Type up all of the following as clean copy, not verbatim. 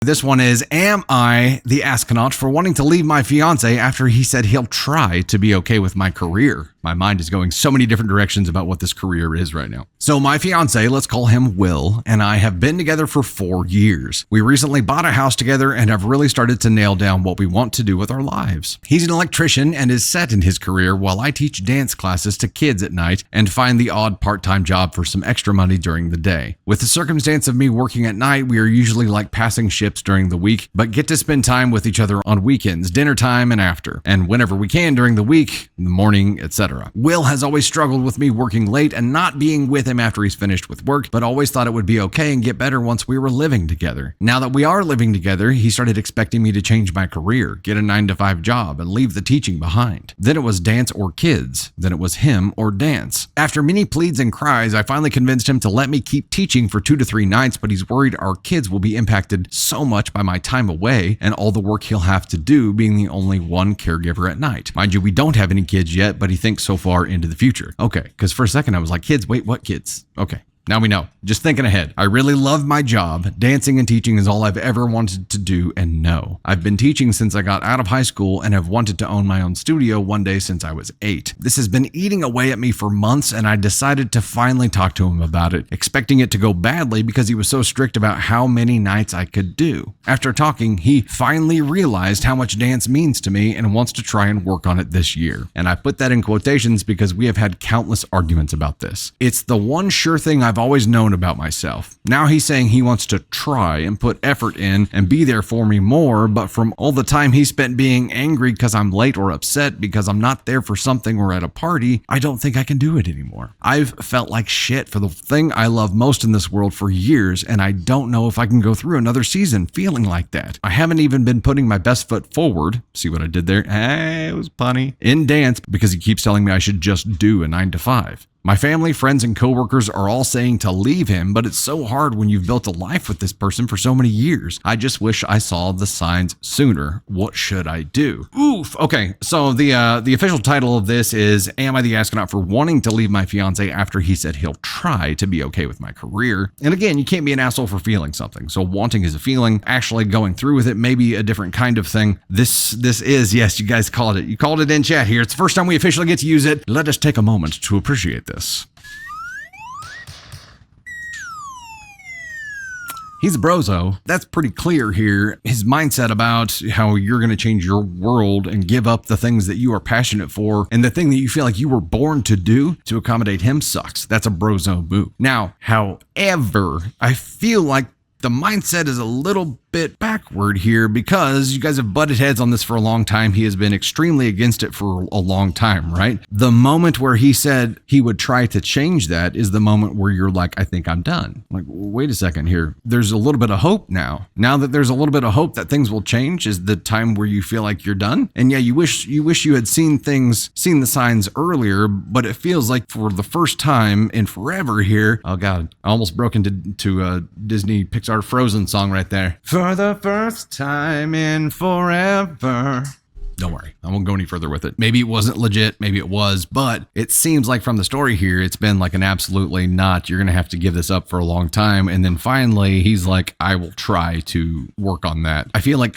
This one is, am I the astronaut for wanting to leave my fiance after he said he'll try to be okay with my career? My mind is going so many different directions about what this career is right now. So my fiance, let's call him Will, and I have been together for 4 years. We recently bought a house together and have really started to nail down what we want to do with our lives. He's an electrician and is set in his career while I teach dance classes to kids at night and find the odd part-time job for some extra money during the day. With the circumstance of me working at night, we are usually like passing ships during the week, but get to spend time with each other on weekends, dinner time and after, and whenever we can during the week, in the morning, etc. Will has always struggled with me working late and not being with him after he's finished with work, but always thought it would be okay and get better once we were living together. Now that we are living together, he started expecting me to change my career, get a 9-to-5 job, and leave the teaching behind. Then it was dance or kids. Then it was him or dance. After many pleads and cries, I finally convinced him to let me keep teaching for 2 to 3 nights, but he's worried our kids will be impacted so much by my time away and all the work he'll have to do being the only one caregiver at night. Mind you, we don't have any kids yet, but he thinks so far into the future. Okay, because for a second I was like, kids, wait, what kids? Okay. Now we know. Just thinking ahead. I really love my job. Dancing and teaching is all I've ever wanted to do and know. I've been teaching since I got out of high school and have wanted to own my own studio one day since I was 8. This has been eating away at me for months and I decided to finally talk to him about it, expecting it to go badly because he was so strict about how many nights I could do. After talking, he finally realized how much dance means to me and wants to try and work on it this year. And I put that in quotations because we have had countless arguments about this. It's the one sure thing I've always known about myself. Now he's saying he wants to try and put effort in and be there for me more, but from all the time he spent being angry because I'm late or upset because I'm not there for something or at a party, I don't think I can do it anymore. I've felt like shit for the thing I love most in this world for years, and I don't know if I can go through another season feeling like that. I haven't even been putting my best foot forward. See what I did there? It was punny. In dance because he keeps telling me I should just do a 9-to-5. My family, friends, and coworkers are all saying to leave him, but it's so hard when you've built a life with this person for so many years. I just wish I saw the signs sooner. What should I do? Oof. Okay, so the official title of this is, Am I the Astronaut for Wanting to Leave My Fiancé After He Said He'll Try to Be Okay with My Career? And again, you can't be an asshole for feeling something. So wanting is a feeling. Actually going through with it may be a different kind of thing. This is, yes, you guys called it. You called it in chat here. It's the first time we officially get to use it. Let us take a moment to appreciate this. He's a brozo. That's pretty clear here. His mindset about how you're going to change your world and give up the things that you are passionate for and the thing that you feel like you were born to do to accommodate him sucks. That's a brozo move. Now, however, I feel like the mindset is a little bit backward here because you guys have butted heads on this for a long time. He has been extremely against it for a long time, right? The moment where he said he would try to change that is the moment where you're like, I think I'm done. Like, wait a second here. There's a little bit of hope now. Now that there's a little bit of hope that things will change is the time where you feel like you're done. And yeah, you wish you had seen the signs earlier, but it feels like for the first time in forever here. Oh God, I almost broke into Disney Pixar Frozen song right there. For the first time in forever. Don't worry, I won't go any further with it. Maybe it wasn't legit, maybe it was, but it seems like from the story here, it's been like an absolutely not, you're going to have to give this up for a long time. And then finally, he's like, I will try to work on that. I feel like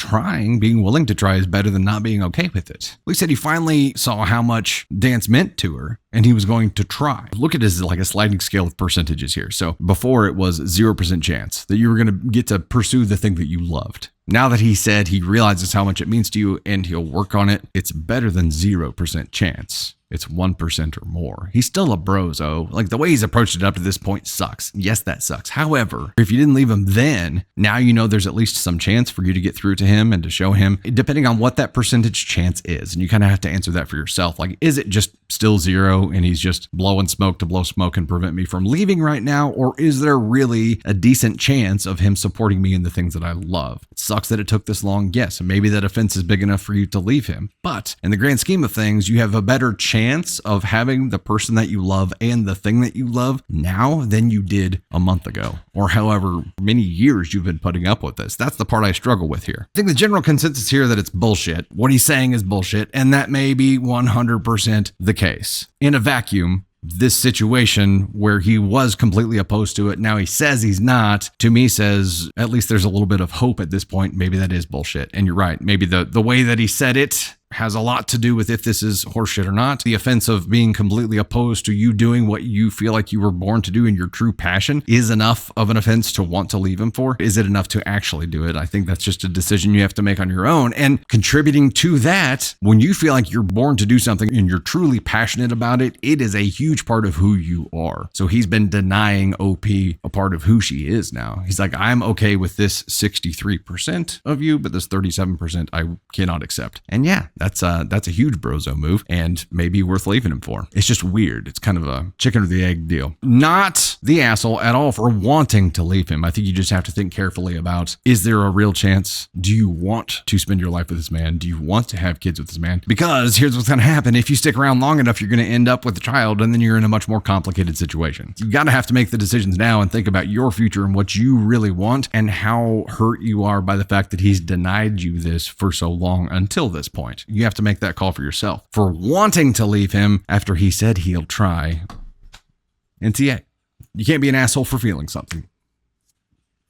being willing to try is better than not being okay with it. We said he finally saw how much dance meant to her and he was going to try. Look at it as like a sliding scale of percentages here. So before it was 0% chance that you were going to get to pursue the thing that you loved. Now that he said he realizes how much it means to you and he'll work on it, it's better than 0% chance. It's 1% or more. He's still a brozo. Like the way he's approached it up to this point sucks. Yes, that sucks. However, if you didn't leave him then, now you know there's at least some chance for you to get through to him and to show him, depending on what that percentage chance is. And you kind of have to answer that for yourself. Like, is it just still 0 and he's just blowing smoke to blow smoke and prevent me from leaving right now? Or is there really a decent chance of him supporting me in the things that I love? It sucks that it took this long. Yes, maybe that offense is big enough for you to leave him. But in the grand scheme of things, you have a better chance of having the person that you love and the thing that you love now than you did a month ago, or however many years you've been putting up with this. That's the part I struggle with here. I think the general consensus here that it's bullshit. What he's saying is bullshit, and that may be 100% the case. In a vacuum, this situation where he was completely opposed to it. Now he says he's not, to me says at least there's a little bit of hope at this point. Maybe that is bullshit. And you're right. Maybe the way that he said it has a lot to do with if this is horseshit or not. The offense of being completely opposed to you doing what you feel like you were born to do in your true passion is enough of an offense to want to leave him for. Is it enough to actually do it? I think that's just a decision you have to make on your own. And contributing to that, when you feel like you're born to do something and you're truly passionate about it, it is a huge part of who you are. So he's been denying OP a part of who she is now. He's like, I'm okay with this 63% of you, but this 37% I cannot accept. And yeah, that's a huge brozo move and maybe worth leaving him for. It's just weird. It's kind of a chicken or the egg deal. Not the asshole at all for wanting to leave him. I think you just have to think carefully about, is there a real chance? Do you want to spend your life with this man? Do you want to have kids with this man? Because here's what's going to happen. If you stick around long enough, you're going to end up with a child and then you're in a much more complicated situation. You got to have to make the decisions now and think about your future and what you really want and how hurt you are by the fact that he's denied you this for so long until this point. You have to make that call for yourself. For wanting to leave him after he said he'll try. NTA. You can't be an asshole for feeling something.